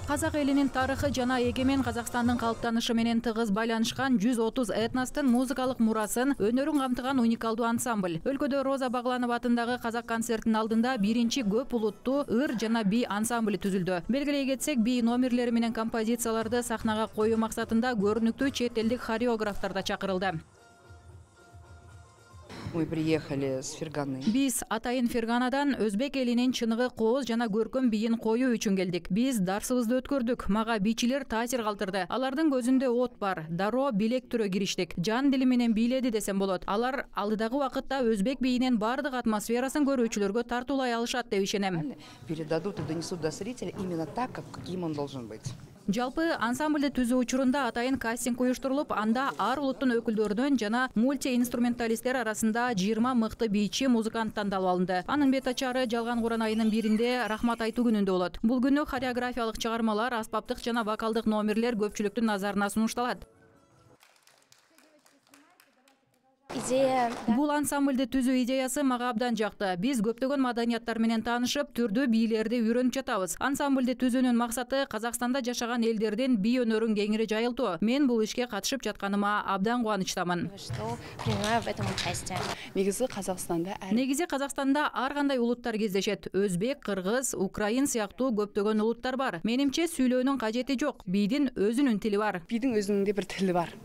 Казак элинин тарыхы жана эгемен Казакстандын калыптанышы менен тыгыз байланышкан 130 этностун музыкалык мурасын, өнөрүн камтыган уникалдуу ансамбль. Өлкөдө Роза Багланова атындагы Казак концертинин алдында биринчи көп улуттуу ыр жана би ансамбль түзүлдү. Белгилей кетсек, би номерлери менен композицияларды сахнага коюу максатында көрүнүктүү чет элдик хореографтар да чакырылды. Мы приехали с Ферганы. Биз атайын Ферганадан өзбек элинин чыныгы кооз жана көркөм бийин коюу үчүн келдик. Биз дарсыбызды өткөрдүк. Мага бийчилер таасир калтырды. Алардын көзүндө от бар. Дароо билек түрө кириштик. Жан дили менен бийледи десем болот. Алар алдыдагы убакытта өзбек бийинин баардык атмосферасын көрүүчүлөргө тартуулай алышат деп ишенем. Передадут и донесут до зрителя именно так, каким он должен быть. Жалпы ансамбльды түзүү учурунда атайын кастинг уюштурулуп, анда ар улуттун өкүлдөрүнөн жана мульти-инструменталисттер арасында 20 мыкты бийчи музыкант тандалып алынды. Анын бет ачары жалган Куран айынын 1-инде Рахмат айтуу күнүндө болот. Бул күнү хореографиялык чыгармалар, аспаптык жана вокалдык номерлер көпчүлүктүн назарына сунушталат. Бул ансамбльды түзүү идеясы мага абдан жакты. Биз көптөгөн маданияттар менен таанышып, түрдүү бийлерди үйрөнүп жатабыз. Ансамбльды түзүүнүн максаты Казакстанда жашаган элдердин бий өнөрүн кеңири жайылтуу. Мен бул ишке катышып жатканыма абдан кубанычтамын. Негизи Казакстанда ар кандай улуттар кездешет. Өзбек, кыргыз, украин сыяктуу көптөгөн улуттар бар. Менимче сүйлөөнүн кажети жок. Бийдин өзүнүн тили бар. Бийдин өзүнүн бир тили бар.